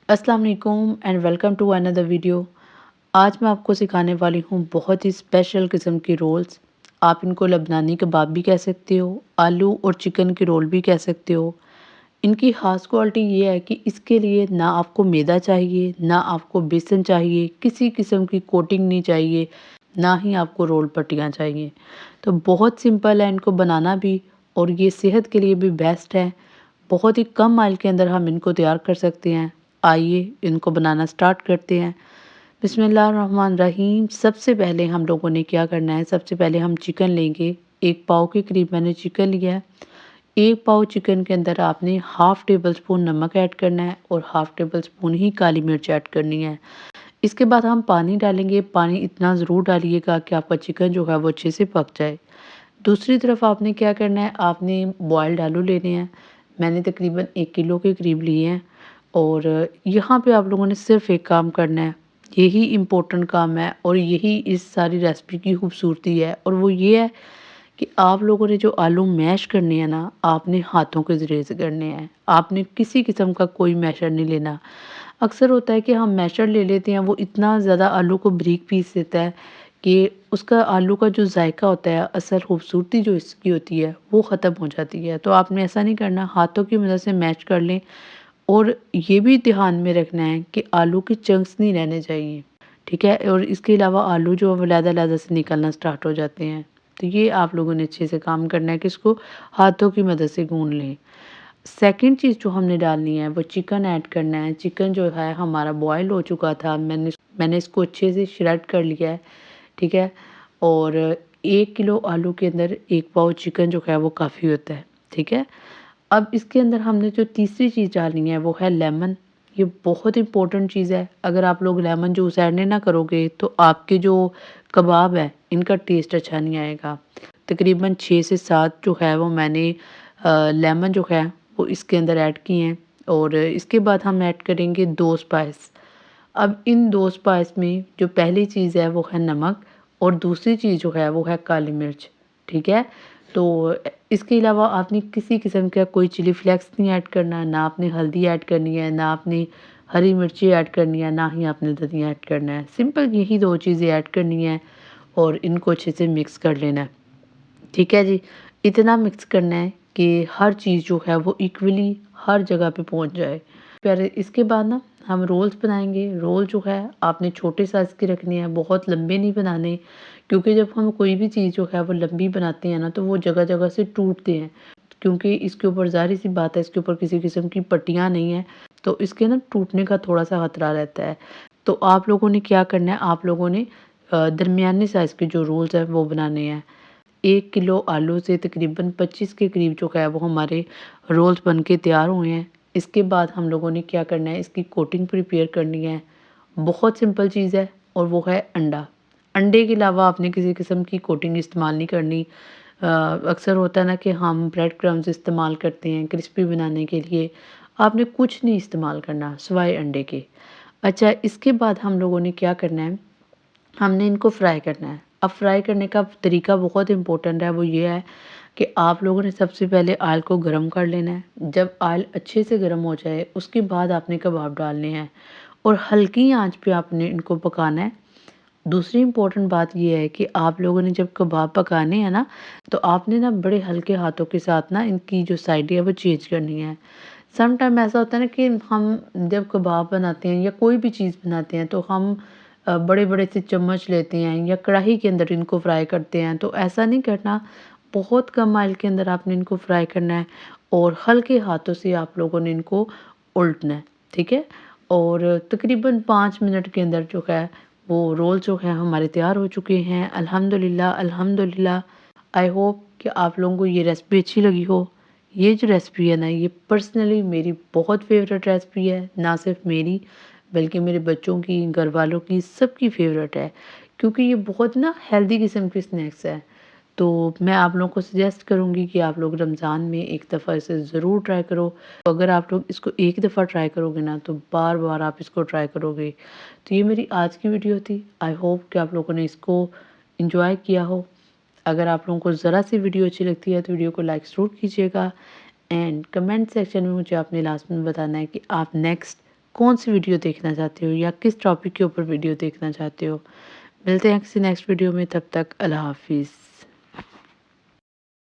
अस्सलाम वालेकुम and welcome to another video. आज मैं आपको सिखाने वाली हूँ बहुत ही स्पेशल किस्म की रोल्स। आप इनको लबनानी कबाब भी कह सकते हो, आलू और चिकन की रोल भी कह सकते हो। इनकी ख़ास क्वालिटी ये है कि इसके लिए ना आपको मैदा चाहिए, ना आपको बेसन चाहिए, किसी किस्म की कोटिंग नहीं चाहिए, ना ही आपको रोल पट्टियाँ चाहिए। तो बहुत सिंपल है इनको बनाना भी, और ये सेहत के लिए भी बेस्ट है। बहुत ही कम ऑयल के अंदर हम इनको तैयार कर सकते हैं। आइए इनको बनाना स्टार्ट करते हैं। बिस्मिल्लाहिर्रहमानिर्रहीम। सबसे पहले हम लोगों ने क्या करना है, सबसे पहले हम चिकन लेंगे। 1 पाव के करीब मैंने चिकन लिया है। 1 पाव चिकन के अंदर आपने हाफ़ टेबल स्पून नमक ऐड करना है और हाफ़ टेबल स्पून ही काली मिर्च ऐड करनी है। इसके बाद हम पानी डालेंगे। पानी इतना ज़रूर डालिएगा कि आपका चिकन जो है वो अच्छे से पक जाए। दूसरी तरफ आपने क्या करना है, आपने बॉइल्ड आलू लेने हैं। मैंने तकरीबन 1 किलो के करीब लिए हैं। और यहाँ पे आप लोगों ने सिर्फ़ एक काम करना है, यही इम्पोर्टेंट काम है और यही इस सारी रेसिपी की खूबसूरती है, और वो ये है कि आप लोगों ने जो आलू मैश करने हैं ना, आपने हाथों के ज़रिए से करने हैं। आपने किसी किस्म का कोई मैशर नहीं लेना। अक्सर होता है कि हम मैशर ले लेते हैं, वो इतना ज़्यादा आलू को बारीक पीस देता है कि उसका आलू का जो जायका होता है, असल खूबसूरती जो इसकी होती है, वो ख़त्म हो जाती है। तो आपने ऐसा नहीं करना, हाथों की मदद से मैश कर लें। और ये भी ध्यान में रखना है कि आलू के चंक्स नहीं रहने चाहिए, ठीक है? और इसके अलावा आलू जो है वो अलहदा-अलहदा से निकलना स्टार्ट हो जाते हैं। तो ये आप लोगों ने अच्छे से काम करना है कि इसको हाथों की मदद से गूँध लें। सेकंड चीज़ जो हमने डालनी है वो चिकन ऐड करना है। चिकन जो है हमारा बॉयल हो चुका था। मैंने इसको अच्छे से श्रेड कर लिया है, ठीक है? और 1 किलो आलू के अंदर 1 पाव चिकन जो है वो काफ़ी होता है, ठीक है? अब इसके अंदर हमने जो तीसरी चीज़ डालनी है वो है लेमन। ये बहुत इम्पोर्टेंट चीज़ है। अगर आप लोग लेमन जूस ऐड नहीं ना करोगे तो आपके जो कबाब है इनका टेस्ट अच्छा नहीं आएगा। तकरीबन 6 से 7 जो है वो मैंने लेमन जो है वो इसके अंदर ऐड किए हैं। और इसके बाद हम ऐड करेंगे 2 स्पाइस। अब इन 2 स्पाइस में जो पहली चीज़ है वो है नमक, और दूसरी चीज़ जो है वो है काली मिर्च, ठीक है? तो इसके अलावा आपने किसी किस्म का कोई चिली फ्लेक्स नहीं ऐड करना, ना आपने हल्दी ऐड करनी है, ना आपने हरी मिर्ची ऐड करनी है, ना ही आपने धनिया ऐड करना है। सिंपल यही 2 चीज़ें ऐड करनी है और इनको अच्छे से मिक्स कर लेना है। ठीक है जी। इतना मिक्स करना है कि हर चीज़ जो है वो इक्वली हर जगह पे पहुंच जाए। फिर इसके बाद ना हम रोल्स बनाएंगे। रोल जो है आपने छोटे साइज़ की रखनी है, बहुत लंबे नहीं बनाने, क्योंकि जब हम कोई भी चीज़ जो है वो लंबी बनाते हैं ना तो वो जगह जगह से टूटते हैं, क्योंकि इसके ऊपर ज़ाहिर सी बात है, इसके ऊपर किसी किस्म की पट्टियाँ नहीं है, तो इसके ना टूटने का थोड़ा सा खतरा रहता है। तो आप लोगों ने क्या करना है, आप लोगों ने दरमियाने साइज़ के जो रोल्स हैं वो बनाने हैं। 1 किलो आलू से तकरीबन 25 के करीब जो है वो हमारे रोल्स बन के तैयार हुए हैं। इसके बाद हम लोगों ने क्या करना है, इसकी कोटिंग प्रिपेयर करनी है। बहुत सिंपल चीज़ है और वो है अंडा। अंडे के अलावा आपने किसी किस्म की कोटिंग इस्तेमाल नहीं करनी। अक्सर होता है ना कि हम ब्रेड क्रम्स इस्तेमाल करते हैं क्रिस्पी बनाने के लिए। आपने कुछ नहीं इस्तेमाल करना सिवाय अंडे के। अच्छा, इसके बाद हम लोगों ने क्या करना है, हमने इनको फ्राई करना है। अब फ्राई करने का तरीका बहुत इम्पोर्टेंट है, वो ये है कि आप लोगों ने सबसे पहले ऑयल को गरम कर लेना है। जब ऑयल अच्छे से गरम हो जाए उसके बाद आपने कबाब डालने हैं और हल्की आंच पे आपने इनको पकाना है। दूसरी इम्पोर्टेंट बात ये है कि आप लोगों ने जब कबाब पकाने हैं ना, तो आपने ना बड़े हल्के हाथों के साथ ना इनकी जो साइड है वो चेंज करनी है। सम टाइम ऐसा होता है ना कि हम जब कबाब बनाते हैं या कोई भी चीज़ बनाते हैं तो हम बड़े-बड़े से चम्मच लेते हैं या कढ़ाई के अंदर इनको फ्राई करते हैं, तो ऐसा नहीं करना। बहुत कम ऑयल के अंदर आपने इनको फ्राई करना है और हल्के हाथों से आप लोगों ने इनको उलटना है, ठीक है? और तकरीबन 5 मिनट के अंदर जो है वो रोल जो है हमारे तैयार हो चुके हैं। अल्हम्दुलिल्लाह, अल्हम्दुलिल्लाह। आई होप कि आप लोगों को ये रेसिपी अच्छी लगी हो। ये जो रेसिपी है ना, ये पर्सनली मेरी बहुत फेवरेट रेसिपी है। ना सिर्फ मेरी बल्कि मेरे बच्चों की, घर वालों की, सबकी फेवरेट है, क्योंकि ये बहुत ना हेल्दी किस्म की स्नैक्स है। तो मैं आप लोगों को सजेस्ट करूँगी कि आप लोग रमज़ान में एक दफ़ा इसे ज़रूर ट्राई करो। तो अगर आप लोग इसको एक दफ़ा ट्राई करोगे ना तो बार-बार आप इसको ट्राई करोगे। तो ये मेरी आज की वीडियो थी। आई होप कि आप लोगों ने इसको एन्जॉय किया हो। अगर आप लोगों को ज़रा सी वीडियो अच्छी लगती है तो वीडियो को लाइक ज़रूर कीजिएगा, एंड कमेंट सेक्शन में मुझे आपने लास्ट में बताना है कि आप नेक्स्ट कौन-सी वीडियो देखना चाहते हो या किस टॉपिक के ऊपर वीडियो देखना चाहते हो। मिलते हैं किसी नेक्स्ट वीडियो में, तब तक अल्लाह हाफ़िज़।